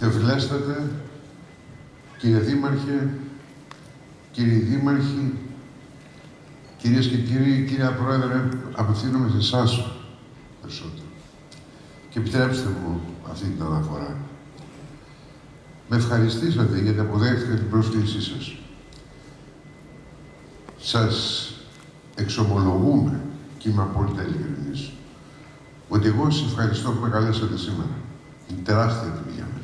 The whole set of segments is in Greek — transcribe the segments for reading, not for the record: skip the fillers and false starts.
Θεοφιλέστατε, κύριε Δήμαρχε, κύριοι Δήμαρχοι, κυρίες και κύριοι, κύριε Πρόεδρε, απευθύνομαι σε εσάς περισσότερο. Και επιτρέψτε μου αυτή την αναφορά. Με ευχαριστήσατε γιατί αποδέχτηκα την πρόσκλησή σας. Σας εξομολογούμε, και είμαι απόλυτα ειλικρινής, ότι εγώ σας ευχαριστώ που με καλέσατε σήμερα. Είναι τεράστια τιμή για μένα.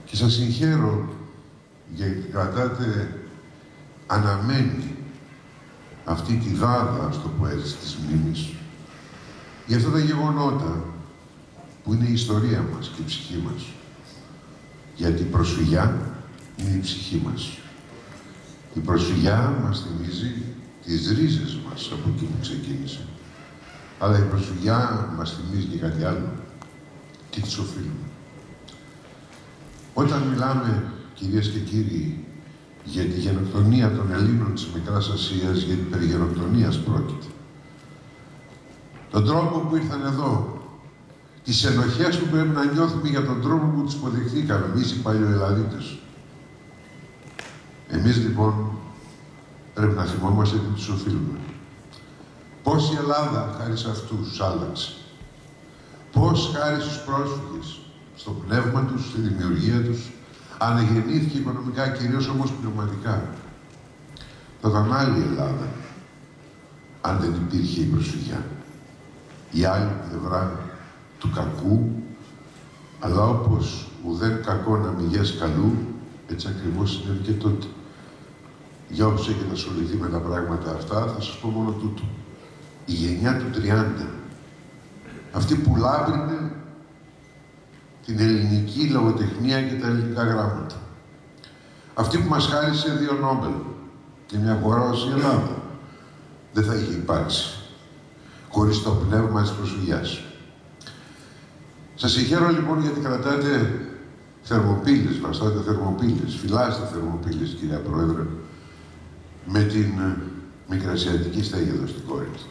Και σας συγχαίρω γιατί κρατάτε αναμένη αυτή τη γάδα, ας το πω έτσι, της μνήμης, για αυτά τα γεγονότα που είναι η ιστορία μας και η ψυχή μας. Γιατί η προσφυγιά είναι η ψυχή μας. Η προσφυγιά μας θυμίζει τις ρίζες μας από εκεί που ξεκίνησε. Αλλά η προσφυγιά μας θυμίζει και κάτι άλλο. Τι της οφείλουμε. Όταν μιλάμε, κυρίες και κύριοι, για τη γενοκτονία των Ελλήνων της Μικράς Ασίας, γιατί περί γενοκτονίας πρόκειται. Τον τρόπο που ήρθαν εδώ, τις ενοχές που πρέπει να νιώθουμε για τον τρόπο που τις υποδεχθήκαμε, εμείς οι παλιοελλαδίτες. Εμείς λοιπόν πρέπει να θυμόμαστε τι τους οφείλουμε. Πώς η Ελλάδα χάρη σε αυτούς άλλαξε. Πώς χάρη στους πρόσφυγες, στο πνεύμα τους, στη δημιουργία τους, αναγεννήθηκε οικονομικά, κυρίως όμως πνευματικά. Θα ήταν άλλη Ελλάδα, αν δεν υπήρχε η προσφυγιά. Η άλλη πλευρά του κακού, αλλά όπως ουδέν κακό να μηγές καλού, έτσι ακριβώς συνέβη και τότε. Για όσους έχετε ασχοληθεί με τα πράγματα αυτά, θα σας πω μόνο τούτο. Η γενιά του 30, αυτή που λάμπρινε την ελληνική λογοτεχνία και τα ελληνικά γράμματα. Αυτή που μας χάρισε 2 Νόμπελ και μια χώρα ως η Ελλάδα, δεν θα είχε υπάρξει χωρίς το πνεύμα της προσφυγιάς. Σας συγχαίρω λοιπόν γιατί κρατάτε θερμοπύλες, βαστάτε θερμοπύλες, φυλάστε θερμοπύλες, κυρία Πρόεδρε, με την Μικρασιατική στέγη εδώ στην Κόρινθο.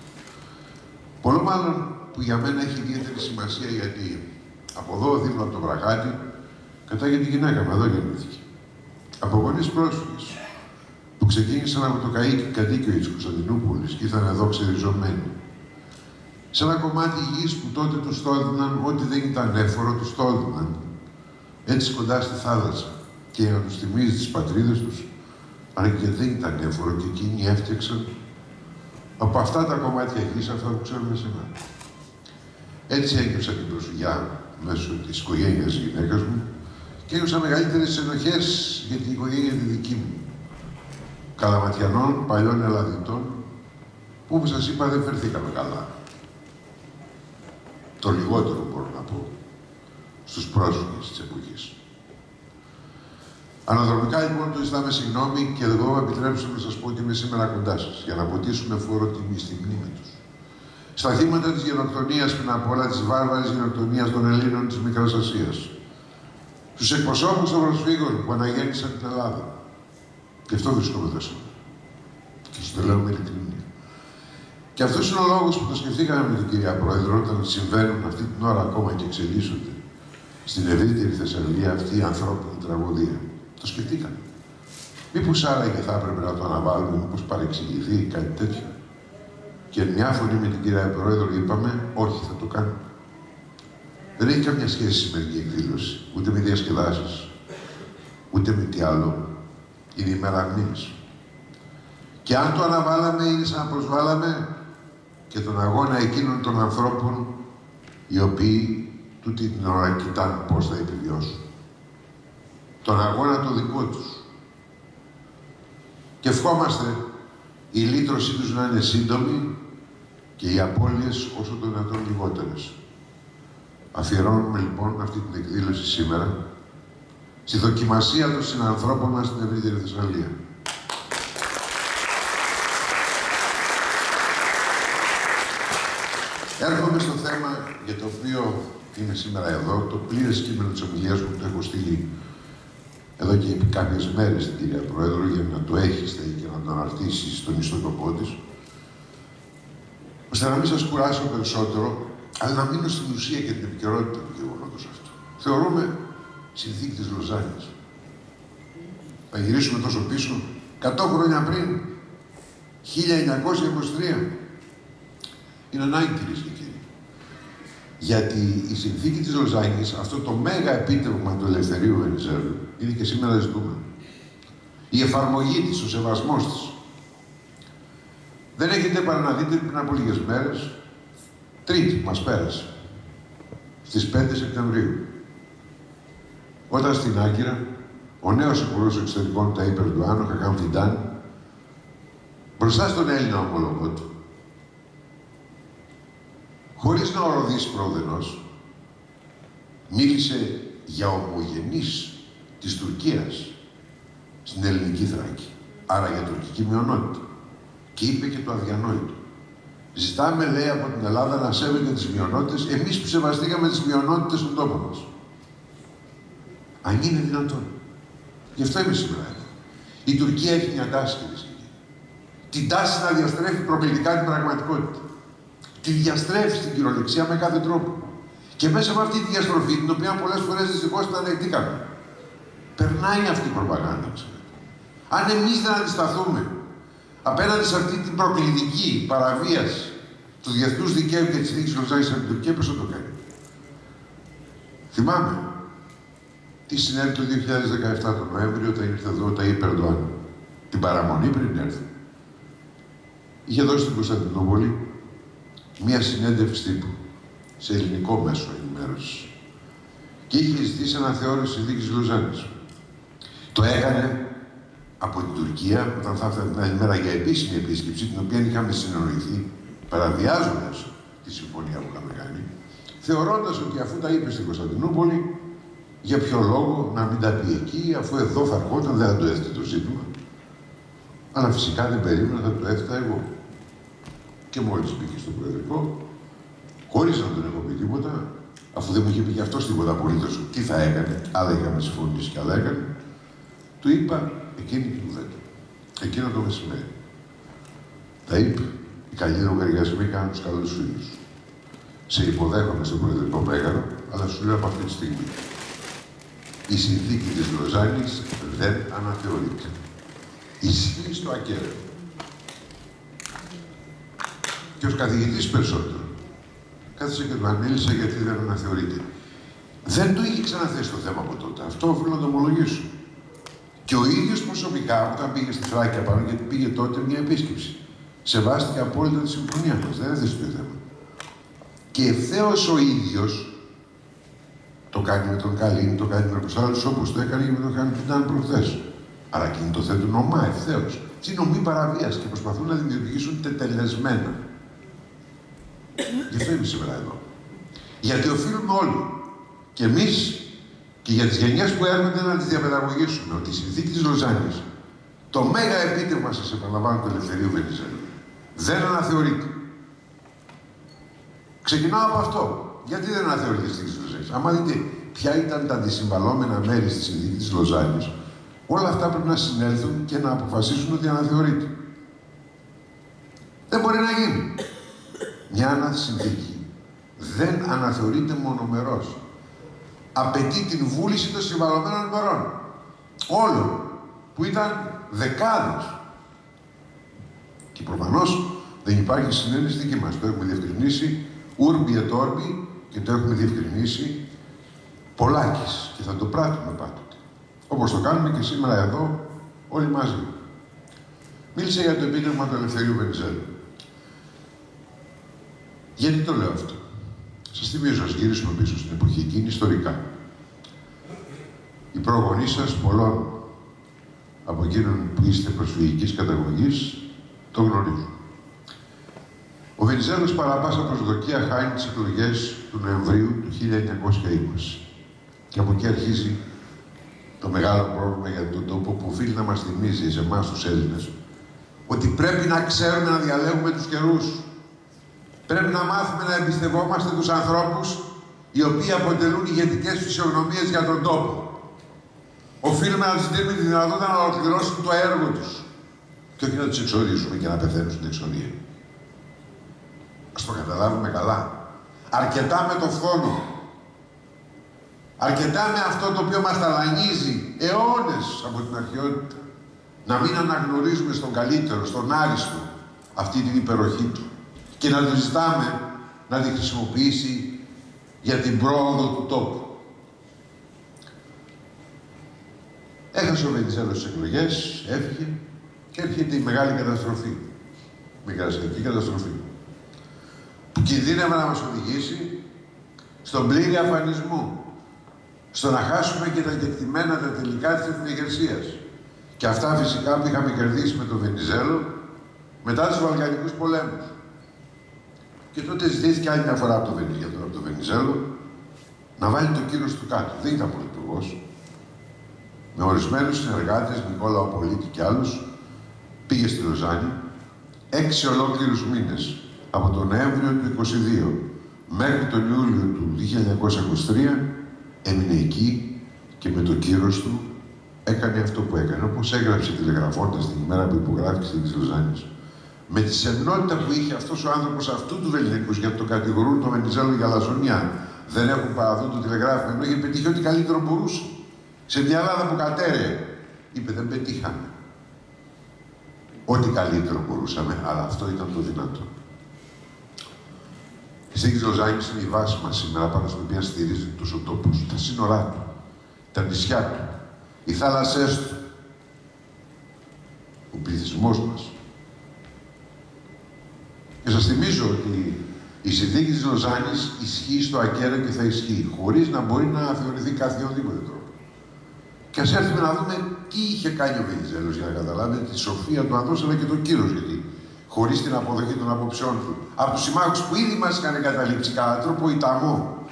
Πολλό μάλλον που για μένα έχει ιδιαίτερη σημασία γιατί από εδώ, δίπλα από το Βραχάτι, κατάγεται τη γυναίκα μου, εδώ γεννήθηκε. Από γονείς πρόσφυγες, που ξεκίνησαν από το κατοίκιο της Κωνσταντινούπολης και ήρθαν εδώ ξεριζωμένοι. Σε ένα κομμάτι γης που τότε τους το έδιναν, ό,τι δεν ήταν έφορο, τους το έδιναν. Έτσι κοντά στη θάλασσα. Και για να τους θυμίζει τις πατρίδες τους, αλλά και δεν ήταν έφορο και εκείνοι έφτιαξαν από αυτά τα κομμάτια γης, αυτά που ξέρουμε σήμερα. Έτσι ένιωσα την προσφυγιά μέσω της οικογένειας της γυναίκας μου και ένιωσα μεγαλύτερες ενοχές για την οικογένεια τη δική μου. Καλαματιανών, παλιών Ελλαδιτών, που όπως σας είπα δεν φερθήκαμε καλά. Το λιγότερο μπορώ να πω στους πρόσφυγες της εποχής. Αναδρομικά λοιπόν του ζητάμε συγγνώμη και εγώ επιτρέψτε να σας πω ότι είμαι σήμερα κοντά σας για να αποτίσουμε φόρο τιμή στη μνήμη τους. Στα θύματα της γενοκτονίας, πριν από όλα της βάρβαρης γενοκτονίας των Ελλήνων της Μικράς Ασίας. Στους εκπροσώπους των προσφύγων που αναγέννησαν την Ελλάδα. Και αυτό βρισκόμαι εδώ σήμερα. Και σας το λέω με ειλικρίνεια. Και αυτός είναι ο λόγος που το σκεφτήκαμε με την κυρία Πρόεδρο, όταν συμβαίνουν αυτή την ώρα ακόμα και εξελίσσονται στην ευρύτερη Θεσσαλία αυτή η ανθρώπινη τραγωδία. Το σκεφτήκαμε. Μήπως άραγε θα έπρεπε να το αναβάλουμε, μήπως παρεξηγηθεί κάτι τέτοιο. Και μια φωνή με την κυρία Πρόεδρο είπαμε, όχι, θα το κάνουμε. Δεν έχει καμιά σχέση η σημερινή εκδήλωση, ούτε με διασκεδάσεις, ούτε με τι άλλο. Είναι η μέρα μνήμης. Και αν το αναβάλαμε, είναι σαν να προσβάλαμε και τον αγώνα εκείνων των ανθρώπων οι οποίοι τούτη την ώρα κοιτάνε πώς θα επιβιώσουν. Τον αγώνα το δικό τους. Και ευχόμαστε η λύτρωσή τους να είναι σύντομη και οι απώλειες όσο το δυνατόν λιγότερες. Αφιερώνουμε λοιπόν αυτή την εκδήλωση σήμερα στη δοκιμασία των συνανθρώπων μας στην ευρύτερη Θεσσαλία. Έρχομαι στο θέμα για το οποίο είμαι σήμερα εδώ, το πλήρες κείμενο της ομιλίας μου που το έχω στείλει εδώ και επί κάποιες μέρες στην κυρία Πρόεδρο για να το έχει στείλει και να το αναρτήσει στον ιστότοπό της, ώστε να μην σας κουράσω περισσότερο, αλλά να μείνω στην ουσία και την επικαιρότητα του γεγονότος αυτού. θεωρούμε συνθήκη της Λοζάνης. Θα γυρίσουμε τόσο πίσω, 100 χρόνια πριν, 1923. Είναι ανάγκη, κυρίες και κύριοι. Γιατί η συνθήκη της Λοζάνης, αυτό το μέγα επίτευγμα του Ελευθερίου Βενιζέλου, είναι και σήμερα ζητούμενο. Η εφαρμογή της, ο σεβασμός της. Δεν έχετε παρά να δείτε πριν από λίγες μέρες, Τρίτη μας πέρασε, στις 5 Σεπτεμβρίου, όταν στην Άγκυρα ο νέος Υπουργός Εξωτερικών Ταΐπ Ερντογάν, ο Χακάμ Φιντάν, μπροστά στον Έλληνα ομολογό του, χωρίς να οροδίσει πρόδενος, μίλησε για ομογενείς της Τουρκίας στην ελληνική Θράκη, άρα για τουρκική μειονότητα. Και είπε και το αδιανόητο. Ζητάμε, λέει, από την Ελλάδα να σέβεται τις μειονότητες, εμείς που σεβαστήκαμε τις μειονότητες στον τόπο μας. Αν είναι δυνατόν. Γι' αυτό είμαι σήμερα εδώ. Η Τουρκία έχει μια τάση, κυρίες και κύριοι. Την τάση να διαστρέφει προκλητικά την πραγματικότητα. Τη διαστρέφει στην κυριολεξία με κάθε τρόπο. Και μέσα από αυτή τη διαστροφή, την οποία πολλές φορές δυστυχώς την ανεκτήκαμε, περνάει αυτή η προπαγάνδα, ξέρετε. Αν εμείς δεν αντισταθούμε απέναντι σε αυτή την προκλητική παραβίαση του διεθνούς δικαίου και της συνθήκης Λοζάνης από την Τουρκία, πώς θα το κάνει. Θυμάμαι τι συνέβη το 2017 τον Νοέμβριο, όταν ήρθε εδώ ο Ταΐπ Ερντογάν. Την παραμονή πριν έρθει. Είχε δώσει στην Κωνσταντινούπολη μία συνέντευξη τύπου σε ελληνικό μέσο ενημέρωσης και είχε ζητήσει αναθεώρηση της συνθήκης Λοζάνης. Το έκανε από την Τουρκία, όταν θα έφτανε την άλλη μέρα για επίσημη επίσκεψη, την οποία είχαμε συνεννοηθεί, παραβιάζοντας τη συμφωνία που είχαμε κάνει, θεωρώντας ότι αφού τα είπε στην Κωνσταντινούπολη, για ποιο λόγο να μην τα πει εκεί, αφού εδώ θα ερχόταν, δεν θα το έθετε το ζήτημα. Αλλά φυσικά δεν περίμενα, θα το έθετα εγώ. Και μόλις πήγε στο Προεδρικό, χωρίς να τον έχω πει τίποτα, αφού δεν μου είχε πει γι' αυτός τίποτα απολύτως, τι θα έκανε, άλλα είχαμε συμφωνήσει και άλλα έκανε, του είπα εκείνη την κουβέντα. Εκείνο το μεσημέρι. Τα είπε, οι καλοί λογαριασμοί κάνουν τους καλούς φίλους. Σε υποδέχομαι στο Προεδρικό Μέγαρο, αλλά σου λέω από αυτή τη στιγμή. Η συνθήκη της Λοζάνης δεν αναθεωρείται. Ισχύει στο ακέραιο. Και ως καθηγητής περισσότερο, κάθισα και του ανέλησα γιατί δεν αναθεωρείται. Δεν το είχε ξαναθέσει το θέμα από τότε. Αυτό οφείλω να το ομολογήσω. Και ο ίδιος προσωπικά, όταν πήγε στη Θράκη απάνω, γιατί πήγε τότε μια επίσκεψη, σεβάστηκε απόλυτα τη συμφωνία μας. Δεν έθεσε το θέμα. Και ευθέως ο ίδιος το κάνει με τον Καλίνη, το κάνει με τους άλλους, όπως το έκανε και με τον Χανιφιντάν προχθές. Αλλά εκείνοι το θέτουν ομά ευθέως. Είναι ομή παραβίαση και προσπαθούν να δημιουργήσουν τετελεσμένα. Γι' αυτό είμαι σήμερα εδώ. Γιατί οφείλουμε όλοι, και εμείς και για τις γενιές που έρχονται, να τις διαπαιδαγωγήσουμε ότι η συνθήκη της Λοζάνης, το μέγα επίτευγμα, σας επαναλαμβάνω, του Ελευθερίου Βενιζέλου, δεν αναθεωρείται. Ξεκινάω από αυτό. Γιατί δεν αναθεωρείται η συνθήκη της Λοζάνης. Άμα δείτε ποια ήταν τα αντισυμβαλόμενα μέρη στη συνθήκη της Λοζάνης, όλα αυτά πρέπει να συνέλθουν και να αποφασίσουν ότι αναθεωρείται. Δεν μπορεί να γίνει. Μια συνθήκη δεν αναθεωρείται μονομερώς. Απαιτεί την βούληση των συμβαλωμένων μερών. Όλων, που ήταν δεκάδες. Και προφανώς δεν υπάρχει συνένεση δική μας. Το έχουμε διευκρινίσει urbi et orbi και το έχουμε διευκρινίσει πολλάκις. Και θα το πράττουμε πάντοτε. Όπως το κάνουμε και σήμερα εδώ, όλοι μαζί. Μίλησα για το επίτευγμα του Ελευθερίου Βενιζέλου. Γιατί το λέω αυτό. Σας θυμίζω, ας γυρίσουμε πίσω στην εποχή εκείνη, ιστορικά. Οι προγονείς σας, πολλών από εκείνων που είστε προσφυγικής καταγωγής, το γνωρίζουν. Ο Βενιζέλος παρά πάσα προσδοκία χάνει τις εκλογές του Νοεμβρίου του 1920. Και από εκεί αρχίζει το μεγάλο πρόβλημα για τον τόπο που οφείλει να μας θυμίζει σε εμάς τους Έλληνες ότι πρέπει να ξέρουμε να διαλέγουμε τους καιρούς. Πρέπει να μάθουμε να εμπιστευόμαστε τους ανθρώπους οι οποίοι αποτελούν ηγετικές φυσιογνωμίες για τον τόπο. Οφείλουμε να τους δίνουμε τη δυνατότητα να ολοκληρώσουν το έργο τους και όχι να τους εξορίσουμε και να πεθαίνουν στην εξορία. Ας το καταλάβουμε καλά. Αρκετά με το φθόνο. Αρκετά με αυτό το οποίο μας ταλανίζει αιώνες από την αρχαιότητα. Να μην αναγνωρίζουμε στον καλύτερο, στον άριστο, αυτή την υπεροχή του και να του ζητάμε να τη χρησιμοποιήσει για την πρόοδο του τόπου. Έχασε ο Βενιζέλος στις εκλογές, έφυγε και έρχεται η μεγάλη καταστροφή. Η μικρασιατική καταστροφή. Που κινδύνευε να μας οδηγήσει στον πλήρη αφανισμό. Στο να χάσουμε και τα κεκτημένα τα τελικά της εθνικεργασίας. Και αυτά φυσικά που είχαμε κερδίσει με τον Βενιζέλο μετά τους Βαλκανικούς πολέμους. Και τότε ζητήθηκε άλλη μια φορά από τον Βενιζέλο να βάλει το κύρος του κάτω. Δεν ήταν πρωθυπουργός. Με ορισμένους συνεργάτες, Νικόλα Πολίτη και άλλους, πήγε στη Λοζάνη 6 ολόκληρους μήνες, από τον Νοέμβριο του 1922 μέχρι τον Ιούλιο του 1923, έμεινε εκεί και με το κύρος του έκανε αυτό που έκανε. Όπως έγραψε τηλεγραφώντας την ημέρα που υπογράφηκε στη Λοζάνης. Με τη σεμνότητα που είχε αυτός ο άνθρωπος αυτού του Βεληνικούς, γιατί τον κατηγορούν τον Βενιζέλο για λαζονία, δεν έχουν παραδούν το τηλεγράφημα, ενώ είχε πετύχει ό,τι καλύτερο μπορούσε. Σε μια Ελλάδα που κατέρεε, είπε, δεν πετύχαμε ό,τι καλύτερο μπορούσαμε, αλλά αυτό ήταν το δυνατό. Η Συνθήκη της Λοζάνης είναι η βάση μας σήμερα, πάνω στην οποία στηρίζεται τόσο τόπος, τα σύνορά του, τα νησιά του, οι θάλασσές του, ο πληθυσμός μας. Και σας θυμίζω ότι η Συνθήκη της Λοζάνης ισχύει στο ακέραιο και θα ισχύει, χωρίς να μπορεί να θεωρηθεί κάθε οδήποτε τρόπο. Και ας έρθουμε να δούμε τι είχε κάνει ο Βενιζέλος για να καταλάβετε τη σοφία του ανδρός, αλλά και τον κύρος, γιατί χωρίς την αποδοχή των απόψεών του, από τους συμμάχους που ήδη μας είχαν καταλήψει κατά τρόπο ηταμό,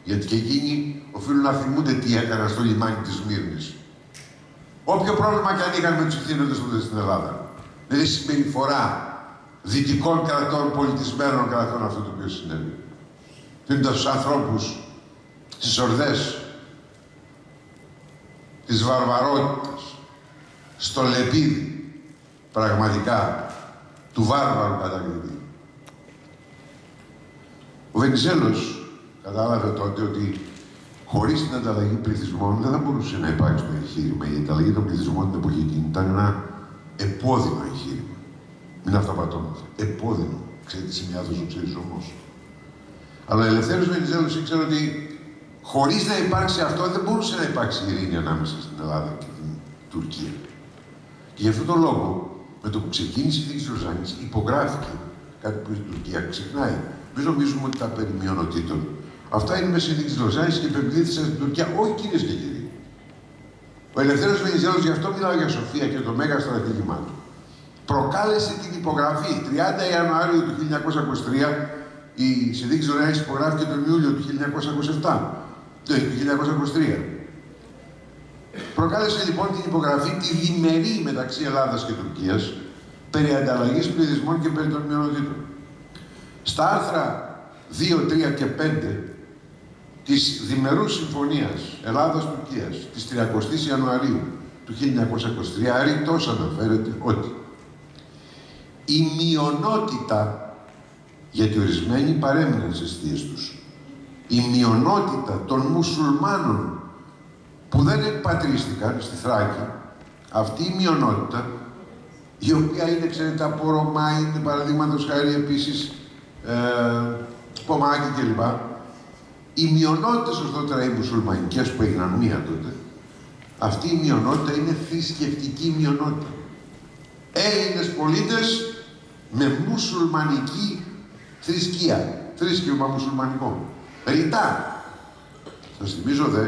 γιατί και εκείνοι οφείλουν να θυμούνται τι έκαναν στο λιμάνι της Σμύρνης. Όποιο πρόβλημα και αν είχαν με τους ηθήνοντες τότε στην Ελλάδα, δηλαδή συμπεριφορά δυτικών κρατών, πολιτισμένων κρατών, αυτό το οποίο συνέβη. Δίνοντας στους ανθρώπους, στις ορδές της βαρβαρότητας, στο λεπίδι, πραγματικά, του βάρβαρου κατακτητή. Ο Βενιζέλος κατάλαβε τότε ότι χωρίς την ανταλλαγή πληθυσμών δεν θα μπορούσε να υπάρξει το εγχείρημα. Η ανταλλαγή των πληθυσμών την εποχή εκείνη ήταν ένα επώδυνο εγχείρημα. Μην αυταπατώμαστε. Επώδυνο. Ξέρετε τι σημαίνει άδος, το ξέρεις όμως. Αλλά ο Ελευθέριος Βενιζέλος ήξερε ότι χωρίς να υπάρξει αυτό δεν μπορούσε να υπάρξει ειρήνη ανάμεσα στην Ελλάδα και την Τουρκία. Και γι' αυτόν τον λόγο, με το που ξεκίνησε η Συνθήκη της Λοζάνης, υπογράφηκε κάτι που η Τουρκία ξεχνάει. Μην νομίζουμε ότι τα περί μειονοτήτων. Αυτά είναι με Συνθήκη της Λοζάνης και υπευλήθησαν στην Τουρκία. Όχι, κυρίες και κύριοι. Ο Ελευθέριος Βενιζέλος, γι' αυτό μιλάω για σοφία και το μέγα στρατήγημά του, προκάλεσε την υπογραφή. 30 Ιανουαρίου του 1923, η Συνθήκη της Λοζάνης υπογράφηκε τον Ιούλιο του 1927. Το 1923. Προκάλεσε λοιπόν την υπογραφή τη διμερή μεταξύ Ελλάδας και Τουρκίας περί ανταλλαγής πληθυσμών και περί των μειονοτήτων. Στα άρθρα 2, 3 και 5 της διμερούς συμφωνίας Ελλάδας-Τουρκίας της 30 Ιανουαρίου του 1923 ρητός αναφέρεται ότι η μειονότητα, γιατί ορισμένοι παρέμειναν στις αιστείες τους, η μειονότητα των μουσουλμάνων που δεν εκπατρίστηκαν στη Θράκη, αυτή η μειονότητα, η οποία είναι, ξέρετε, από Ρωμά, είναι παραδείγματος χάρη επίσης Πομάκη κλπ. Οι μειονότητες, ωστότερα οι μουσουλμανικές που έγιναν μία τότε, αυτή η μειονότητα είναι θρησκευτική μειονότητα. Έλληνες πολίτες με μουσουλμανική θρησκεία, θρήσκευμα μουσουλμανικό. Ρητά. Σας θυμίζω δε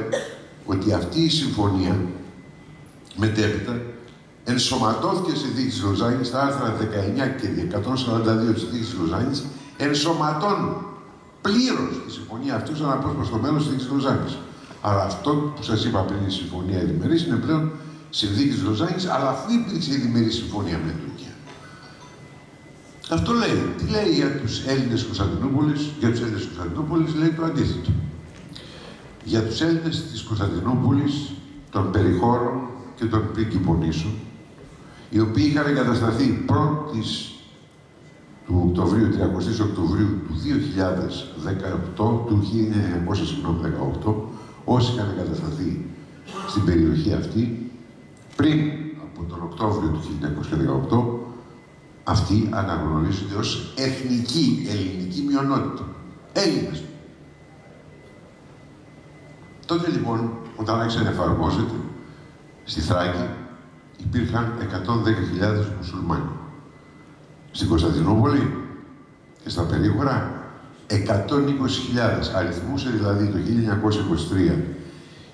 ότι αυτή η συμφωνία μετέπειτα ενσωματώθηκε στη Συνθήκη της Λοζάνης, στα άρθρα 19 και 142 της Συνθήκης της Λοζάνης, ενσωματώνουν πλήρως τη συμφωνία αυτή σαν απόσπαστο μέλος της Συνθήκης της Λοζάνης. Αλλά αυτό που σας είπα πριν, η συμφωνία η διμερής, είναι πλέον Συνθήκη της Λοζάνης, αλλά αφού υπήρξε η διμερή συμφωνία με την Τουρκία. Αυτό λέει. Τι λέει για τους Έλληνες της Κωνσταντινούπολης? Για τους Έλληνες της Κωνσταντινούπολης λέει το αντίθετο. Για τους Έλληνες της Κωνσταντινούπολης, των περιχώρων και των πριγκιπονήσων, οι οποίοι είχαν εγκατασταθεί 1η του Οκτωβρίου, 30 Οκτωβρίου του 2018, του 1918, όσοι είχαν κατασταθεί στην περιοχή αυτή πριν από τον Οκτώβριο του 1918, αυτοί αναγνωρίζονται ως εθνική ελληνική μειονότητα. Έλληνες. Τότε λοιπόν, όταν άρχισε να εφαρμόζεται, στη Θράκη υπήρχαν 110.000 μουσουλμάνοι. Στην Κωνσταντινούπολη και στα περίγωρα 120.000. Αριθμούσε δηλαδή το 1923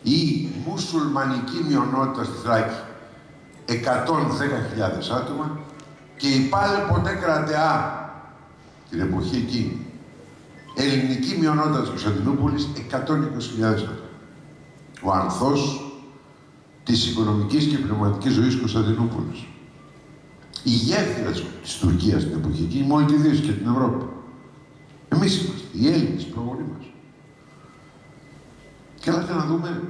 η μουσουλμανική μειονότητα στη Θράκη 110.000 άτομα και η πάλι ποτέ κρατεά την εποχή εκείνη ελληνική μειονότητα της Κωνσταντινούπολης 120.000 άτομα. Ο ανθός της οικονομικής και πνευματικής ζωής της Κωνσταντινούπολης. Η γέφυρα της Τουρκίας στην εποχή εκείνη, μόλι τη Δύση και την Ευρώπη. Εμείς είμαστε, οι Έλληνες, οι προγονείς μας. Και έλατε να δούμε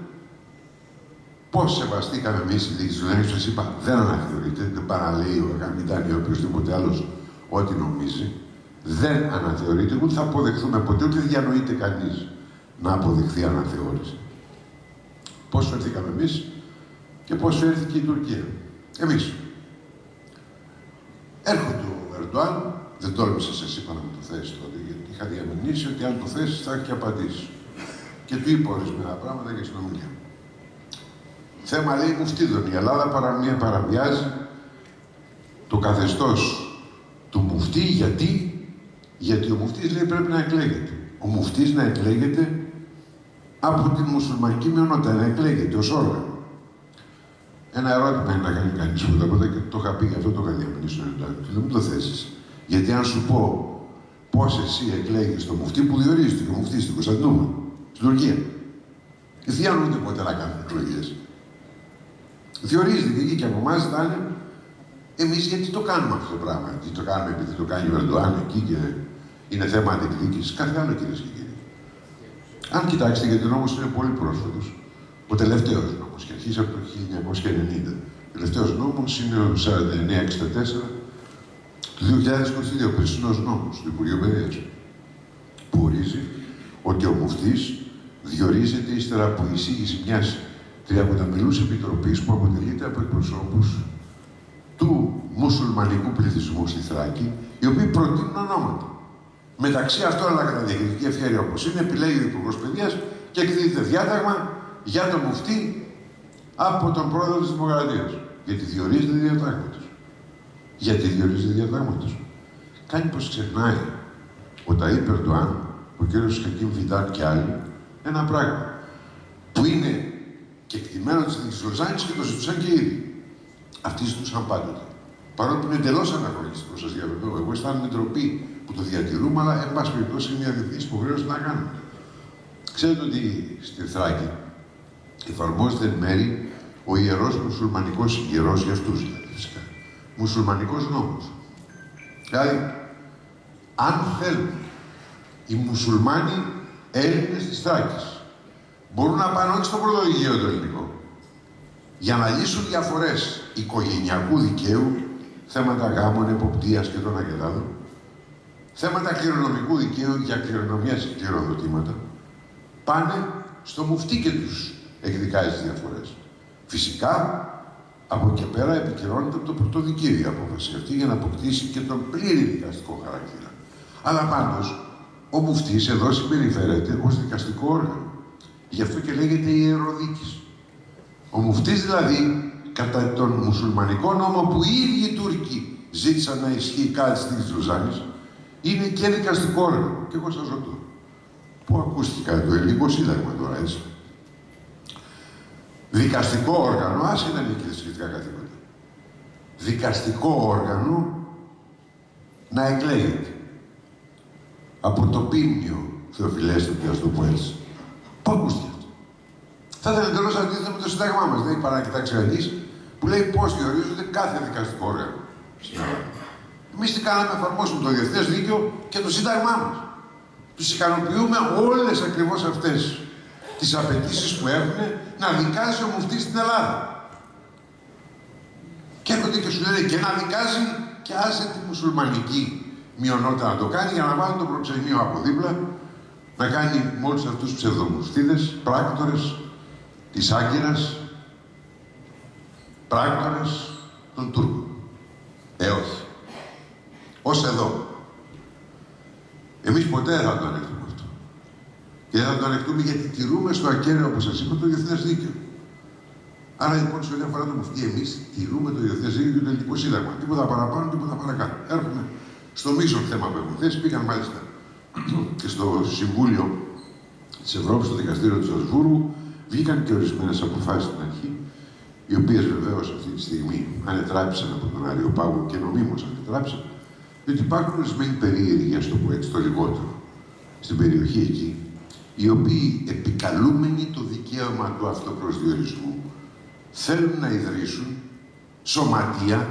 πώς σεβαστήκαμε εμείς οι δίκες του Λένιν. Σας είπα, δεν αναθεωρείται, δεν παραλέει ο Αγαμιτάνη ή οποιοδήποτε άλλος ό,τι νομίζει. Δεν αναθεωρείται, ούτε θα αποδεχθούμε ποτέ, ούτε διανοείται κανείς να αποδεχθεί αναθεώρηση. Πώς φερθήκαμε εμείς και πώς φέρθηκε η Τουρκία. Εμείς. Έρχονται ο Ερντοάν, δεν τόλμησα σας είπα να μου το θέσει τότε, γιατί είχα διαμηνήσει ότι αν το θέσεις θα έχει και απαντήσει. Και του είπα ορισμένα πράγματα για συνομιλία. Θέμα λέει μουφτίδων. Η Ελλάδα παραβιάζει το καθεστώς του μουφτή. Γιατί ο μουφτής λέει πρέπει να εκλέγεται. Ο μουφτής να εκλέγεται από την μουσουλμανική μειονότητα, να εκλέγεται ως όργανο. Ένα ερώτημα είναι να κάνει κανείς πρώτα και το είχα πει, γι' αυτό το είχα διαμηνήσει στον Ερντοάν. Δεν μου το θέσεις. Γιατί αν σου πω πώς εσύ εκλέγεις τον μουφτή που διορίζεται και ο μουφτής στην Κωνσταντινούπολη, στην Τουρκία. Δεν διανοούνται ποτέ να κάνουν εκλογές. Διορίζεται και εκεί και από εμάς ζητάνε εμείς γιατί το κάνουμε αυτό το πράγμα. Γιατί το κάνουμε επειδή το κάνει ο Ερντοάν εκεί και είναι θέμα αντεκδίκησης. Κάθε άλλο, κυρίες και κύριοι. Αν κοιτάξετε, γιατί ο νόμος είναι πολύ πρόσφατος, ο τελευταίος νόμος και αρχίζει από το 1990. Ο τελευταίος νόμος είναι ο 4964 του 2022, ο περσινός νόμος του Υπουργείου Παιδείας, που ορίζει ότι ο μουφτής διορίζεται ύστερα από εισήγηση μιας τριακονταμελούς επιτροπής που αποτελείται από εκπροσώπους του μουσουλμανικού πληθυσμού στη Θράκη, οι οποίοι προτείνουν ονόματα. Μεταξύ αυτών, αλλά κατά διακριτική ευχέρεια όπως είναι, επιλέγει ο Υπουργός Παιδείας και εκδίδεται διάταγμα για τον μουφτή από τον πρόεδρο της Δημοκρατίας. Γιατί διορίζεται διατάγματος. Γιατί διορίζεται διατάγματος. Κάνει πως ξεχνάει ο Ταΐπ Ερντοάν, ο κύριος Χακίμ Φιντάν και άλλοι, ένα πράγμα που είναι κεκτημένο της Δίκης Λοζάνης και το ζητούσαν και ήδη. Αυτοί ζητούσαν πάντοτε. Παρόλο που είναι εντελώς αναχρονιστικό, σας διαβεβαιώ. Εγώ αισθάνομαι ντροπή που το διατηρούμε, αλλά εν πάση περιπτώσει είναι μια διεθνής υποχρέωση να κάνουμε. Ξέρετε ότι στη Θράκη εφαρμόζεται εν μέρη ο ιερός μουσουλμανικός, ιερός για αυτούς δηλαδή, φυσικά, μουσουλμανικός νόμος. Δηλαδή, αν θέλουν οι μουσουλμάνοι Έλληνες της Θράκης μπορούν να πάνε όχι στο πρωτοδικείο το ελληνικό, για να λύσουν διαφορές οικογενειακού δικαίου, θέματα γάμων, εποπτείας και των αγελάδων, θέματα κληρονομικού δικαίου για κληρονομιά και κληροδοτήματα, πάνε στο μουφτί και τους εκδικάζει τις διαφορές. Φυσικά, από εκεί πέρα επικυρώνεται από το πρωτοδικείο η απόφαση αυτή για να αποκτήσει και τον πλήρη δικαστικό χαρακτήρα. Αλλά πάντως, ο μουφτής εδώ συμπεριφέρεται ως δικαστικό όργανο. Γι' αυτό και λέγεται ιεροδίκης. Ο μουφτής δηλαδή, κατά τον μουσουλμανικό νόμο που οι ίδιοι οι Τούρκοι ζήτησαν να ισχύει κάτι στη Λοζάνης, είναι και δικαστικό όργανο. Και εγώ σας ρωτώ, πού ακούστηκα το ελληνικό σύνταγμα τώρα, έτσι. Δικαστικό όργανο, άσχετα με εκκλησιαστικά καθήκοντα. Δικαστικό όργανο να εκλέγεται από το πίμνιο Θεοφιλέστατη, ας το πω έτσι. Πού ακούστηκε αυτό. Θα ήταν εντελώς αντίθετο με το Σύνταγμά μας. Δεν υπάρχει να κοιτάξει κανείς που λέει πώς διορίζονται κάθε δικαστικό όργανο στην Ελλάδα. Εμείς τι κάναμε, εφαρμόσουμε το διεθνές δίκαιο και το Σύνταγμά μας. Τους ικανοποιούμε όλες ακριβώς αυτές τις απαιτήσεις που έχουν να δικάζει ο μουφτής στην Ελλάδα. Και έρχονται και σου λένε και να δικάζει και άσε τη μουσουλμανική μειονότητα να το κάνει για να βάλουν το προξενείο από δίπλα να κάνει με όλους αυτούς τους ψευδομουστίδες, πράκτορες της Άγκυρας, πράκτορες των Τούρκων. Όχι. Ως εδώ. Εμείς ποτέ δεν θα το ανεχτούμε αυτό. Και δεν θα το ανεχτούμε γιατί τηρούμε στο ακέραιο, όπως σας είπα, το διεθνές δίκαιο. Άρα λοιπόν, σε ό,τι αφορά το Μουφτί, εμείς τηρούμε το διεθνές δίκαιο και το ελληνικό σύνταγμα. Τίποτα παραπάνω, τίποτα παρακάτω. Έρχομαι στο μείζον θέμα που έχουν θέσει. Πήγαν μάλιστα και στο Συμβούλιο της Ευρώπης, στο Δικαστήριο του Στρασβούργου, βγήκαν και ορισμένες αποφάσεις στην αρχή, οι οποίες βεβαίως αυτή τη στιγμή ανετράπησαν από τον Αριοπάγο και νομίμως ανετράπησαν, διότι υπάρχουν ορισμένοι περίεργοι, ας το πω έτσι, το λιγότερο, στην περιοχή εκεί, οι οποίοι επικαλούμενοι το δικαίωμα του αυτοπροσδιορισμού θέλουν να ιδρύσουν σωματεία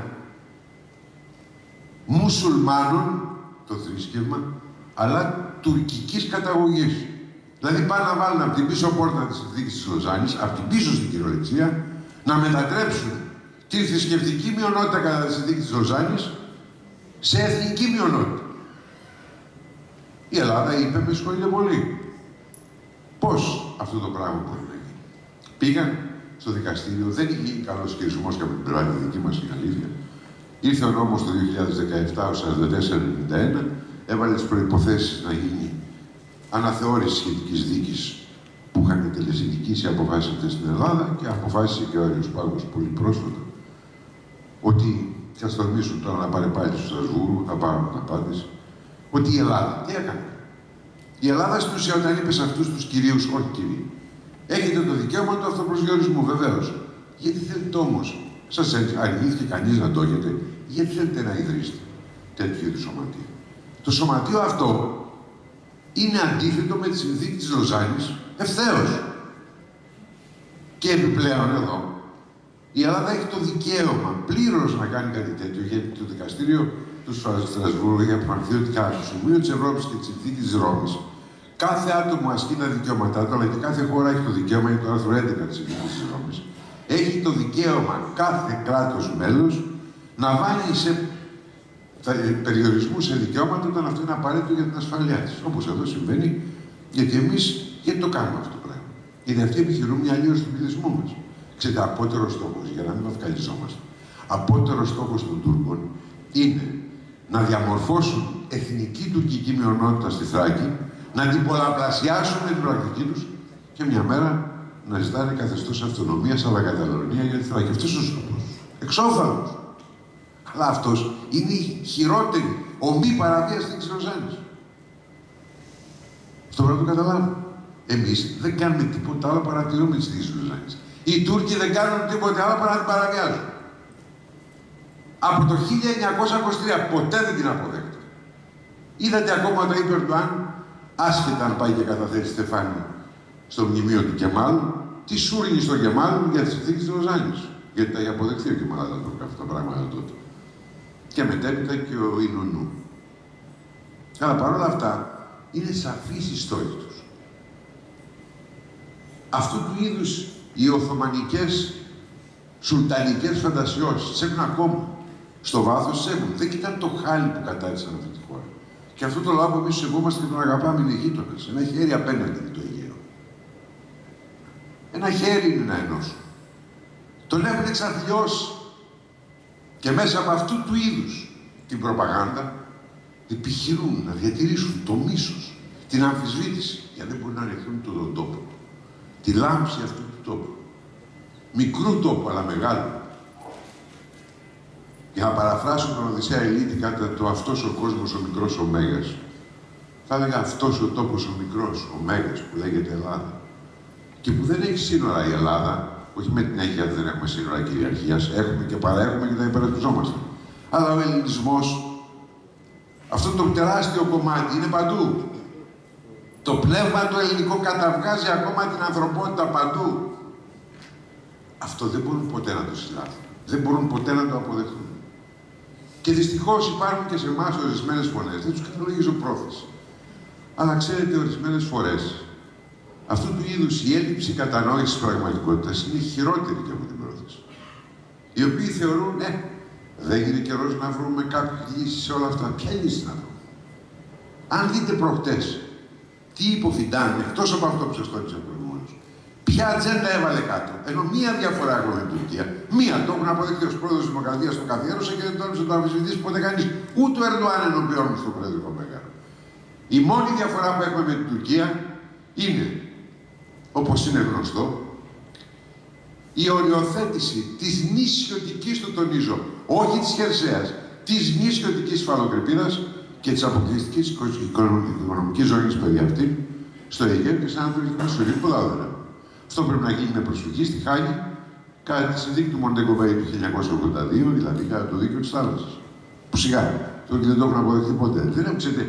μουσουλμάνων, το θρήσκευμα, αλλά τουρκικής καταγωγής. Δηλαδή πάνε να βάλουν από την πίσω πόρτα της συνθήκης της Λοζάνης, από την πίσω στην κυριολεξία, να μετατρέψουν τη θρησκευτική μειονότητα κατά τη συνθήκη της Λοζάνης σε εθνική μειονότητα. Η Ελλάδα είπε, με συγχωρείτε πολύ. Πώς αυτό το πράγμα μπορεί να γίνει? Πήγαν στο δικαστήριο, δεν είχε γίνει καλός χειρισμός και από την πλευρά τη δική μας, η αλήθεια. Ήρθε ο νόμος το 2017, ο 4491, έβαλε τις προϋποθέσεις να γίνει αναθεώρηση σχετικής δίκης που είχαν τελεσιδικήσει αποφάσεις αυτές στην Ελλάδα και αποφάσισε και ο Αριοπάγος πολύ πρόσφατα ότι θα στορμήσουν τώρα να πάρει πάλι στο Στρασβούργο, θα πάρουν την απάντηση, ότι η Ελλάδα τι έκανε? Η Ελλάδα στην ουσία όταν είπε σε αυτούς τους κυρίους, όχι κύριοι, έχετε το δικαίωμα του αυτοπροσδιορισμού, βεβαίως. Γιατί θέλετε όμως, σας αρνήθηκε κανείς να το έχετε, γιατί θέλετε να ιδρύσετε τέτοιου είδους σωματείο? Το σωματείο αυτό είναι αντίθετο με τη συνθήκη της Λοζάνης ευθέως. Και επιπλέον εδώ, η Ελλάδα έχει το δικαίωμα πλήρως να κάνει κάτι τέτοιο, γιατί το δικαστήριο του Στρασβούργου έχει αποφανθεί ότι κατά το Συμβούλιο της Ευρώπης και τη συνθήκη της Ρώμης, κάθε άτομο ασκεί τα δικαιώματά του, αλλά και κάθε χώρα έχει το δικαίωμα, είναι το άρθρο 11 της συνθήκης της Ρώμης, έχει το δικαίωμα κάθε κράτος μέλος να βάλει σε περιορισμού σε δικαιώματα όταν αυτό είναι απαραίτητο για την ασφαλειά της. Όπως εδώ συμβαίνει, γιατί εμείς γιατί το κάνουμε αυτό το πράγμα? Γιατί αυτοί επιχειρούν μια αλλίωση του πληθυσμού μας. Ξέρετε, απότερος στόχος, για να μην βαφκαλιζόμαστε, απότερος στόχος των Τούρκων είναι να διαμορφώσουν εθνική τουρκική μειονότητα στη Θράκη, να την πολλαπλασιάσουν με την πρακτική τους και μια μέρα να ζητάνε καθεστώς αυτονομίας αλλά Καταλωνία για τη Θράκη. Αυτός είναι ο σκοπός. Εξόφθαλμος. Αλλά αυτός είναι η χειρότερη ομή παραβίαση της Λοζάνης. Αυτό πρέπει να το καταλάβουμε. Εμείς δεν κάνουμε τίποτα άλλο παρά τηρούμε τη συνθήκη της Λοζάνης. Οι Τούρκοι δεν κάνουν τίποτα άλλο παρά να την παραβιάζουν. Από το 1923 ποτέ δεν την αποδέχτηκαν. Είδατε ακόμα το είπε ο Ερντοάν, άσχετα αν πάει και καταθέσει στεφάνι στο μνημείο του Κεμάλ, τι σούρνει στο Κεμάλ για τη συνθήκη της Λοζάνης. Γιατί τα είχε αποδεχθεί ο Κεμάλ αυτά τα πράγματα τότε. Και μετέπειτα και ο Ινουνού. Αλλά παρόλα αυτά είναι σαφής η στόχη τους. Αυτού του είδους οι Οθωμανικές σουλτανικές φαντασιώσεις έχουν ακόμα. Στο βάθος έχουν. Δεν κοιτάνε το χάλι που κατάρτισαν αυτή τη χώρα. Και αυτό το λόγο εμείς σεβόμαστε και τον αγαπάμε, είναι γείτονας. Ένα χέρι απέναντι είναι το Αιγαίο. Ένα χέρι είναι να ενώσουν. Τον έχουν εξαθλιώσει. Και μέσα από αυτού του είδους την προπαγάνδα επιχειρούν να διατηρήσουν το μίσος, την αμφισβήτηση, γιατί δεν μπορεί να ανεχθούν τον τόπο. Τη λάμψη αυτού του τόπου. Μικρού τόπου, αλλά μεγάλου. Για να παραφράσω τον Οδυσσέα Ηλίτη κατά το «αυτός ο κόσμος ο μικρός ο Μέγας», θα έλεγα αυτός ο τόπος ο μικρός, ο Μέγας, που λέγεται Ελλάδα. Και που δεν έχει σύνορα η Ελλάδα, όχι με την έννοια ότι δεν έχουμε σύνορα κυριαρχίας, έχουμε και παρέχουμε και τα υπερασπιζόμαστε. Αλλά ο ελληνισμός, αυτό το τεράστιο κομμάτι, είναι παντού. Το πνεύμα το ελληνικό καταβγάζει ακόμα την ανθρωπότητα παντού. Αυτό δεν μπορούν ποτέ να το συλλάβουν. Δεν μπορούν ποτέ να το αποδεχτούν. Και δυστυχώς υπάρχουν και σε εμάς ορισμένες φωνές. Δεν τους καταλογίζω πρόθεση. Αλλά ξέρετε, ορισμένες φορές αυτού του είδους η έλλειψη κατανόησης της πραγματικότητας είναι χειρότερη και από την πρόθεση. Οι οποίοι θεωρούν, δεν είναι καιρός να βρούμε κάποιες λύσεις σε όλα αυτά. Ποια λύση να βρούμε? Αν δείτε προχτές τι υποφυντάνε, εκτός από αυτό που σας τόνισα προηγουμένως. Ποια ατζέντα έβαλε κάτω. Ενώ μία διαφορά έχουμε με την Τουρκία. Μία το έχουν αποδεχτεί ως πρόεδρος της Δημοκρατίας, το καθιέρωσε και δεν τόνισε το αμφισβητήσει ποτέ κανείς. Ούτε ο Ερντοάν ενώπιον μου στο Προεδρικό Μέγαρο. Η μόνη διαφορά που έχουμε με την Τουρκία είναι, όπως είναι γνωστό, η οριοθέτηση της νησιωτικής, το τονίζω, όχι της χερσαίας, της νησιωτικής υφαλοκρηπίδας και της αποκλειστικής οικονομικής ζώνης περί αυτή, στο Αιγαίο και στην Ανατολική Μεσογείο. Πολλά δεν. Αυτό πρέπει να γίνει με προσφυγή στη Χάγη κατά τη συνθήκη του Μοντεγκομπέι του 1982, δηλαδή κατά το δίκαιο της θάλασσας. Που σιγά, το δεν το έχουν αποδεχτεί ποτέ. Δεν έχουν, ξέρετε,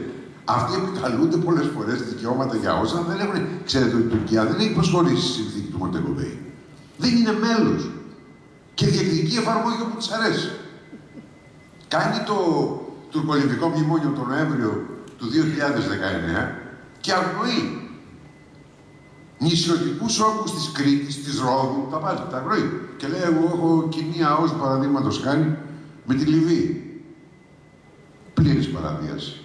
αυτοί επικαλούνται πολλές φορές δικαιώματα για όσα δεν έχουν. Ξέρετε ότι η Τουρκία δεν έχει προσχωρήσει στη συνθήκη του Μοντεγκομπέι. Δεν είναι μέλος. Και διεκδικεί εφαρμογή όπου της αρέσει. Κάνει το τουρκολιβικό μνημόνιο τον Νοέμβριο του 2019 και αγνοεί νησιωτικούς όγκους της Κρήτης, της Ρόδου, τα πάντα, τα αγνοεί. Και λέει, εγώ έχω κοινή ΑΟΣ, παραδείγματος χάρη, με τη Λιβύη. Πλήρης παραβίαση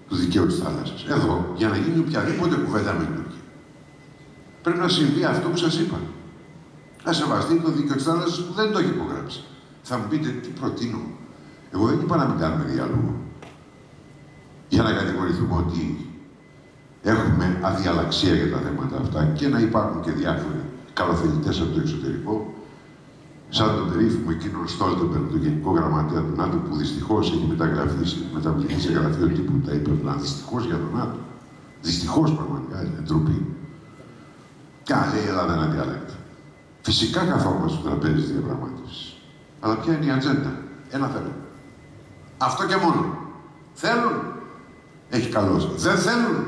του δικαίου της θάλασσας. Εδώ, για να γίνει οποιαδήποτε κουβέντα με την Τουρκία, πρέπει να συμβεί αυτό που σας είπα. Να σεβαστεί το δίκαιο της θάλασσας που δεν το έχει υπογράψει. Θα μου πείτε, τι προτείνω. Εγώ δεν είπα να μην κάνουμε διάλογο. Για να κατηγορηθούμε ότι έχουμε αδιαλαξία για τα θέματα αυτά και να υπάρχουν και διάφοροι καλοθελητές από το εξωτερικό, σαν τον περίφημο εκείνο Στόλτεμπεργκ, τον Γενικό Γραμματέα του ΝΑΤΟ, που δυστυχώς έχει μεταβληθεί σε γραφείο τύπου τα υπερπλά. Δυστυχώς για τον ΝΑΤΟ. Δυστυχώς πραγματικά είναι ντροπή. Και αν λέει η Ελλάδα ένα διάλεκτο. Φυσικά καθόμαστε στο τραπέζι της διαπραγμάτευσης. Αλλά ποια είναι η ατζέντα. Ένα θέμα. Αυτό και μόνο. Θέλουν. Έχει καλώς. Δεν θέλουν.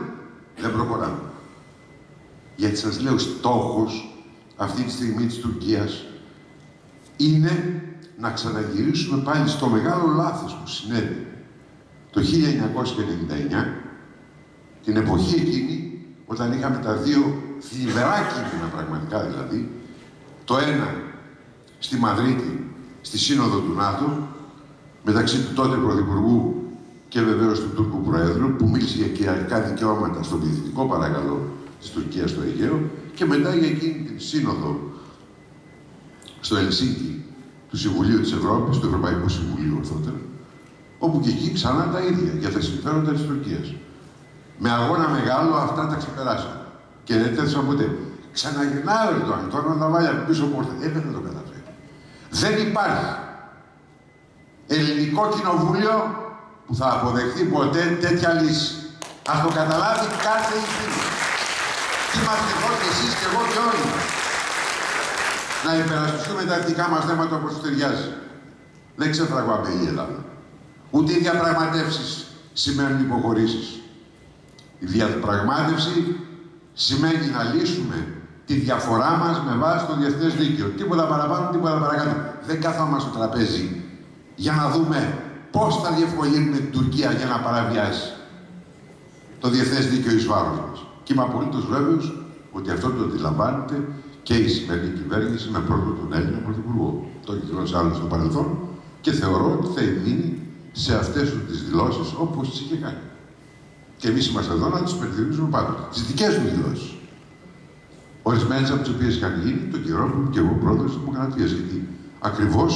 Δεν προχωράμε. Γιατί σας λέω, στόχος αυτή τη στιγμή της Τουρκίας είναι να ξαναγυρίσουμε πάλι στο μεγάλο λάθος που συνέβη το 1999, την εποχή εκείνη, όταν είχαμε τα δύο θλιβερά κίνδυνα, πραγματικά δηλαδή, το ένα στη Μαδρίτη, στη Σύνοδο του ΝΑΤΟ, μεταξύ του τότε Πρωθυπουργού και βεβαίως του Τούρκου Προέδρου, που μίλησε για κυριαρχικά δικαιώματα στον πληθυντικό παρακαλώ της Τουρκίας στο Αιγαίο, και μετά για εκείνη την Σύνοδο στο Ελσίνκι του Συμβουλίου της Ευρώπης, του Ευρωπαϊκού Συμβουλίου ορθότερα, όπου και εκεί ξανά τα ίδια για τα συμφέροντα της Τουρκίας. Με αγώνα μεγάλο αυτά τα ξεπεράσαμε. Και δεν τέτοια ποτέ. Ξαναγυρνάει ο Ερντοάν, τώρα να τα βάλει από πίσω πόρτα. Δεν θα το καταφέρει. Δεν υπάρχει ελληνικό κοινοβούλιο που θα αποδεχθεί ποτέ τέτοια λύση. Ας το καταλάβει κάθε ηθήνη. Είμαστε εδώ και εσείς και εγώ και όλοι μας. Να υπερασπιστούμε τα εθνικά μας θέματα όπως τους ταιριάζει. Δεν ξεφραγμάται η Ελλάδα. Ούτε οι διαπραγματεύσεις σημαίνουν υποχωρήσεις. Η διαπραγμάτευση σημαίνει να λύσουμε τη διαφορά μας με βάση το διεθνές δίκαιο. Τίποτα παραπάνω, τίποτα παρακάτω. Δεν καθόμαστε στο τραπέζι για να δούμε πώς θα διευκολύνουμε την Τουρκία για να παραβιάσει το διεθνές δίκαιο εις βάρος μας. Και είμαι απολύτως βέβαιος ότι αυτό το αντιλαμβάνεται και η σημερινή κυβέρνηση με πρώτο τον Έλληνα Πρωθυπουργό. Το έχει δηλώσει άλλο στο παρελθόν και θεωρώ ότι θα μείνει σε αυτές τις δηλώσεις όπως τις είχε κάνει. Και εμείς είμαστε εδώ να τις υπενθυμίζουμε πάντοτε. Τις δικές μου δηλώσεις. Ορισμένες από τις οποίες είχαν γίνει τον καιρό που ήμουν και εγώ πρόεδρος της Δημοκρατίας. Γιατί ακριβώς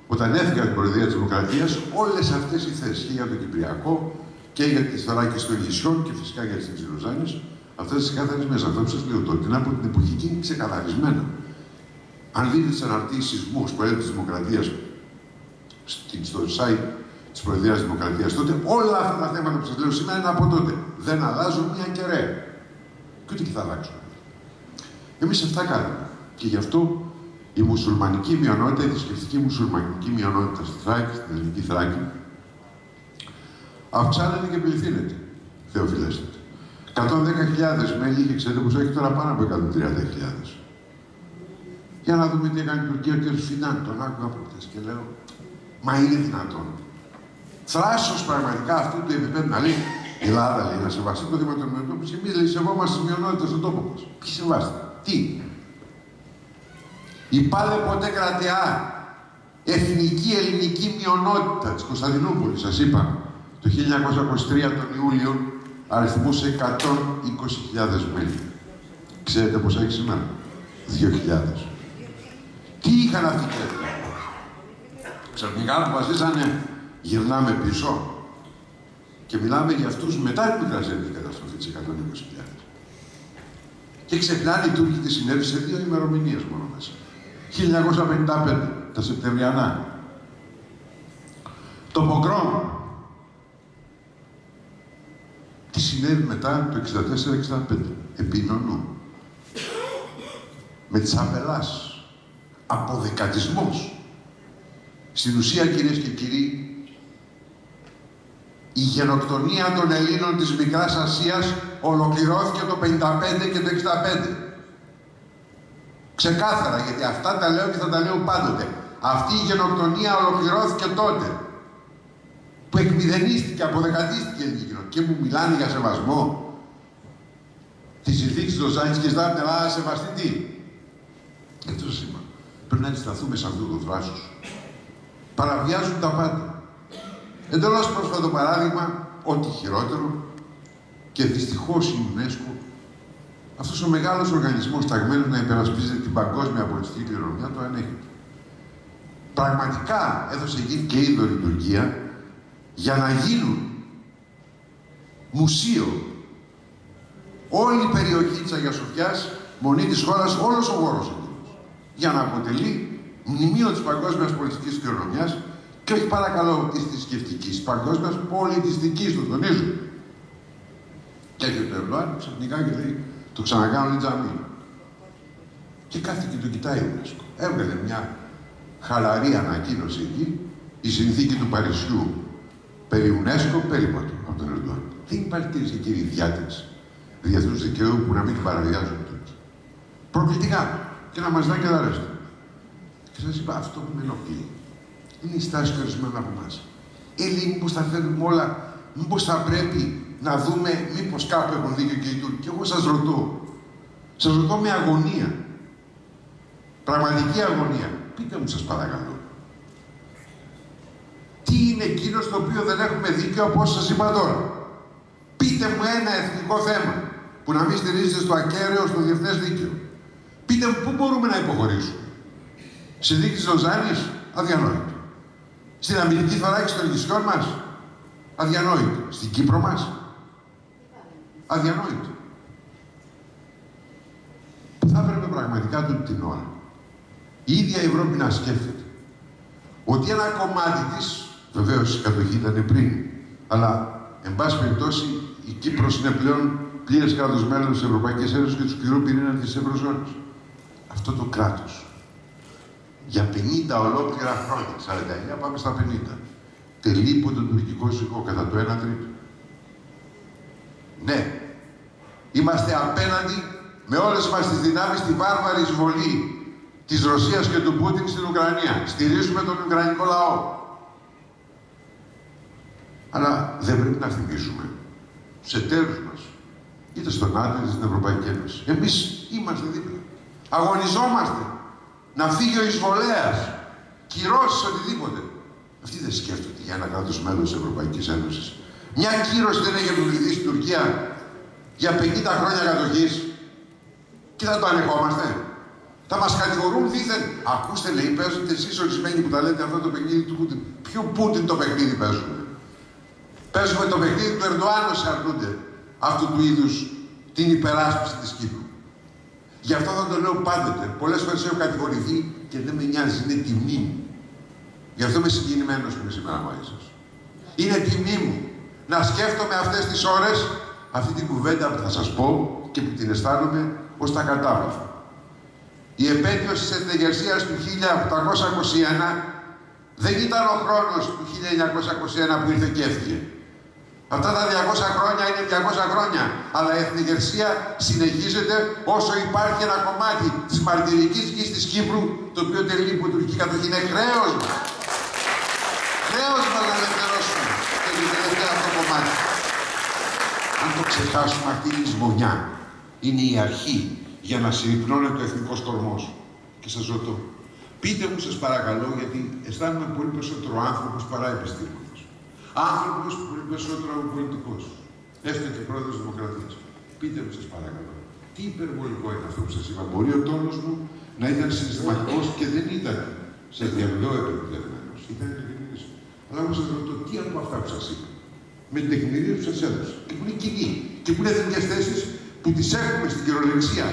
όταν έφυγα από την Προεδρία της Δημοκρατίας, όλες αυτές οι θέσεις και για το Κυπριακό και για τις θωράκες των νησιών και φυσικά για τις Ξηρουζάνες, αυτές τις καθαρισμές. Αυτό που σας λέω τότε είναι από την εποχή εκείνη ξεκαθαρισμένα. Αν δείτε τις αναρτήσεις μου ως Προέδρου της Δημοκρατίας στο site της Προεδρίας της Δημοκρατίας, τότε όλα αυτά τα θέματα που σας λέω σήμερα είναι από τότε. Δεν αλλάζουν μία κεραία. Και ούτε και θα αλλάξουν. Εμείς αυτά κάνουμε. Και γι' αυτό η μουσουλμανική μειονότητα, η θρησκευτική μουσουλμανική μειονότητα στη Θράκη, στην ελληνική Θράκη, αυξάνεται και πληθύνεται, θεοφιλέστατα. 110.000 μέλη είχε, ξέρετε πως έχει τώρα πάνω από 130.000. Για να δούμε τι έκανε η Τουρκία και ο Φινάν, τον άκουγα προχτές και λέω, μα είναι δυνατόν. Θράσος πραγματικά αυτού του επίπεδου να λέει, η Ελλάδα λέει να σεβαστεί το δήμα των μειονότητων, και εμείς λέει σεβόμαστε τις μειονότητες στον τόπο μας. Ποιοι σεβάστε, τι. Υπάδε ποτέ κρατεά εθνική ελληνική μειονότητα της Κωνσταντινούπολης, σας είπα, το 1923 τον Ιούλιο, αριθμούσε 120.000 μέλη. Ξέρετε πόσα έχει σήμερα? 2.000. Τι είχαν αυτοί και αυτοί? Ξαφνικά αποφασίσανε, γυρνάμε πίσω και μιλάμε για αυτούς μετά την μικρασιατική καταστροφή της 120.000. Και ξεχνάνε οι Τούρκοι τι συνέβη σε 2 ημερομηνίες μόνο μέσα. 1955, τα Σεπτεμβριανά. Το Πογκρόμ. Τι συνέβη μετά το 64-65, επί Νονού. Με τις Αμπελάς. Αποδεκατισμός. Στην ουσία, κυρίες και κύριοι, η γενοκτονία των Ελλήνων της Μικράς Ασίας ολοκληρώθηκε το 55 και το 65. Ξεκάθαρα, γιατί αυτά τα λέω και θα τα λέω πάντοτε. Αυτή η γενοκτονία ολοκληρώθηκε τότε. Που εκμηδενίστηκε, αποδεκατίστηκε η ελληνική κοινωνία. Και μου μιλάνε για σεβασμό της συνθήκης της Λοζάνης και ζητάνε την Ελλάδα σεβαστή τι? Αυτό σας είπα. Πρέπει να αντισταθούμε σε αυτό το θράσος. Παραβιάζουν τα πάντα. Εντελώς πρόσφατο παράδειγμα, ό,τι χειρότερο, και δυστυχώς η UNESCO, αυτός ο μεγάλος οργανισμός ταγμένος να υπερασπίζεται την παγκόσμια πολιτιστική κληρονομιά, το ανέχεται. Πραγματικά έδωσε εκεί και είδωρη η Τουρκία για να γίνουν μουσείο όλη η περιοχή της Αγίας Σοφιάς, μονή της χώρας, όλος ο χώρος εκείνος, για να αποτελεί μνημείο της παγκόσμιας πολιτιστικής κληρονομιάς και όχι παρακαλώ της θρησκευτικής, παγκόσμιας πολιτιστικής, το τονίζω. Και έρχεται το Ερντογάν ξαφνικά και λέει, το ξανακάνουν τζαμί. Και κάθεται και το κοιτάει η UNESCO. Έβγαλε μια χαλαρή ανακοίνωση εκεί, η συνθήκη του Παρισιού περί UNESCO, περίπατο από τον Ερντογάν. Δεν υπάρχει τέτοια, κύριε, διάταξη διεθνούς δικαίου που να μην την παραβιάζουν τότε. Προκλητικά. Και να μας δá και τα ρέστα. Και σας είπα, αυτό που με ενοχλεί είναι η στάση του ορισμένου από εμάς. Λέει, μήπως τα θέλουμε όλα, μήπως θα πρέπει να δούμε, μήπως κάπου έχουν δίκιο και οι Τούρκοι. Και εγώ σας ρωτώ με αγωνία. Πραγματική αγωνία. Πείτε μου, σας παρακαλώ. Τι είναι εκείνο στο οποίο δεν έχουμε δίκιο από όσο σας είπα τώρα? Πείτε μου ένα εθνικό θέμα που να μην στηρίζεται στο ακέραιο, στο διεθνές δίκαιο. Πείτε μου πού μπορούμε να υποχωρήσουμε. Στη δίκη της Λοζάνης, αδιανόητο. Στην αμυντική θωράκιση των νησιών μας, αδιανόητο. Στην Κύπρο μας, αδιανόητο. Θα έπρεπε πραγματικά τούτη την ώρα η ίδια η Ευρώπη να σκέφτεται ότι ένα κομμάτι της, βεβαίως η κατοχή ήταν πριν, αλλά εν πάση περιπτώσει η Κύπρος είναι πλέον πλήρες κράτος μέλος της Ευρωπαϊκής Ένωσης και του σκληρού πυρήνα της Ευρωζώνης. Αυτό το κράτος για 50 ολόκληρα χρόνια, 49 πάμε στα 50, τελεί υπό τον τουρκικό ζυγό κατά το 1 τρίτο. Ναι, είμαστε απέναντι με όλες μας τις δυνάμεις στη βάρβαρη εισβολή της Ρωσίας και του Πούτιν στην Ουκρανία. Στηρίζουμε τον Ουκρανικό λαό. Αλλά δεν πρέπει να θυμίσουμε στους εταίρους μας, είτε στον ΝΑΤΟ είτε στην Ευρωπαϊκή Ένωση. Εμείς είμαστε δίπλα. Αγωνιζόμαστε να φύγει ο εισβολέας, κυρώσεις, οτιδήποτε. Αυτοί δεν σκέφτονται για ένα κράτος μέλος της Ευρωπαϊκής Ένωσης. Μια κύρωση δεν έχει επιβληθεί στην Τουρκία για 50 χρόνια κατοχής και θα το ανεχόμαστε. Θα μας κατηγορούν δήθεν. Ακούστε, λέει, παίζετε εσείς ορισμένοι που τα λέτε αυτό το παιχνίδι του Πούτιν. Ποιο Πούτιν το παιχνίδι παίζουμε? Παίζουμε το παιχνίδι του Ερντοάν όσοι αρνούνται αυτού του είδους την υπεράσπιση της Κύπρου. Γι' αυτό θα το λέω πάντοτε. Πολλές φορές έχω κατηγορηθεί και δεν με νοιάζει, είναι τιμή μου. Γι' αυτό είμαι συγκινημένος που είμαι σήμερα μαζί σας. Είναι τιμή μου να σκέφτομαι αυτές τις ώρες αυτή την κουβέντα που θα σας πω και που την αισθάνομαι ως τα κατάβαθα. Η επέτειος της εθνεγερσίας του 1821 δεν ήταν ο χρόνος του 1921 που ήρθε και έφυγε. Αυτά τα 200 χρόνια είναι 200 χρόνια, αλλά η εθνεγερσία συνεχίζεται όσο υπάρχει ένα κομμάτι της μαρτυρικής γης της Κύπρου, το οποίο τελεί υπό τουρκική κατοχή. Είναι χρέος μας. Χρέος μας να ελευθερώσουμε και το τελευταίο αυτό κομμάτι. Αν το ξεχάσουμε, αυτή η λησμονιά είναι η αρχή για να συρρυπνώνεται ο εθνικός κορμός. Και σας ρωτώ, πείτε μου σας παρακαλώ, γιατί αισθάνομαι πολύ περισσότερο άνθρωπος παρά επιστήμονας. Άνθρωπος πολύ περισσότερο από πολιτικός. έστω και πρόεδρος Δημοκρατίας. Πείτε μου, σας παρακαλώ, τι υπερβολικό είναι αυτό που σας είπα. Μπορεί ο τόνος μου να ήταν συναισθηματικός και δεν ήταν σε διαβιό επιτελεσμένος. Ήταν ειλικρινής. Αλλά όμως σας ρωτώ, τι από αυτά που σας είπα, με την τεκμηρία που σας έδωσα, και που είναι κοινή, και που είναι εθνικές θέσεις που τις έχουμε στην κυριολεξία,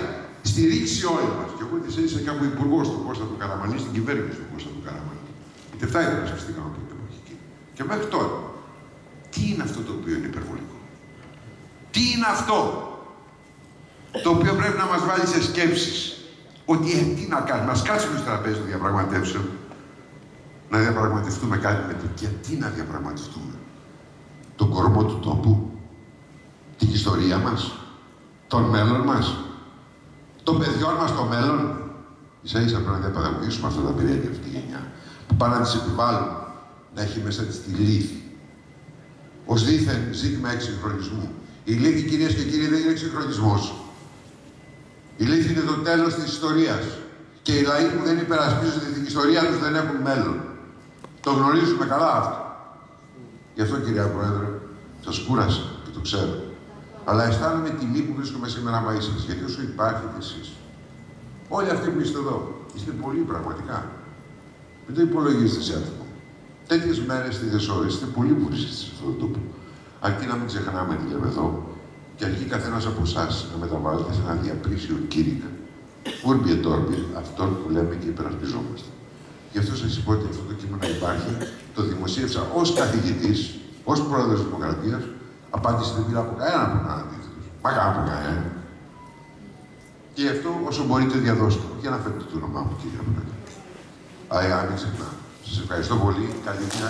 στηρίξει όλοι μας. Και εγώ τις έζησα κάπου υπουργός του Κώστα του Καραμανλή, στην κυβέρνηση του Κώστα του Καραμανλή. Γιατί αυτά ήταν ουσιαστικά που εκεί. Και μέχρι τώρα, τι είναι αυτό το οποίο είναι υπερβολικό? Τι είναι αυτό το οποίο πρέπει να μας βάλει σε σκέψεις? Ότι τι να κάνουμε, μας κάτσουμε στο τραπέζι των διαπραγματεύσεων, να διαπραγματευτούμε κάτι με το γιατί να διαπραγματευτούμε? Τον κορμό του τόπου, την ιστορία μας, τον μέλλον μας, των παιδιών μας το μέλλον. Ίσα-ίσα πρέπει να διαπαιδαγωγήσουμε αυτά τα παιδιά και αυτή τη γενιά, που πάνε να τις επιβάλλουν να έχει μέσα της τη λύθη. Ως δίθεν ζήτημα εξυγχρονισμού. Η λύθη, κυρίες και κύριοι, δεν είναι εξυγχρονισμός. Η λύθη είναι το τέλος της ιστορίας. Και οι λαοί που δεν υπερασπίζονται την ιστορία τους δεν έχουν μέλλον. Το γνωρίζουμε καλά αυτό. Γι' αυτό, κυρία Πρόεδρε, σας κούρασα και το ξέρω. Αλλά αισθάνομαι τιμή που βρίσκομαι σήμερα μαζί σας. Γιατί όσο υπάρχετε εσείς, όλοι αυτοί που είστε εδώ, είστε πολλοί πραγματικά. Μην το υπολογίζετε σε άτομο. Τέτοιες μέρες στη Θεσσαλονίκη είστε πολλοί που βρίσκεστε σε αυτόν τον τόπο. Αρκεί να μην ξεχνάμε τι λέμε εδώ και αρκεί καθένας από εσάς να μεταβάλλεται σε ένα διαπρίσιο κήρυκα. Ούρμπι ετόρμπι, αυτόν που λέμε και υπερασπιζόμαστε. Γι' αυτό σας είπα ότι αυτό το κείμενο υπάρχει. Το δημοσίευσα ως καθηγητής, ως πρόεδρος της Δημοκρατίας. Απάντηση δεν πήρα από κανέναν που ήταν αντίθετος. Μα κανένα από κανέναν. Και γι' αυτό όσο μπορείτε διαδώστε το. Για να φέρετε το όνομά μου, κύριε Πρόεδρε. Αλλά μην ξεχνάω. Σας ευχαριστώ πολύ. Καλή νύχτα.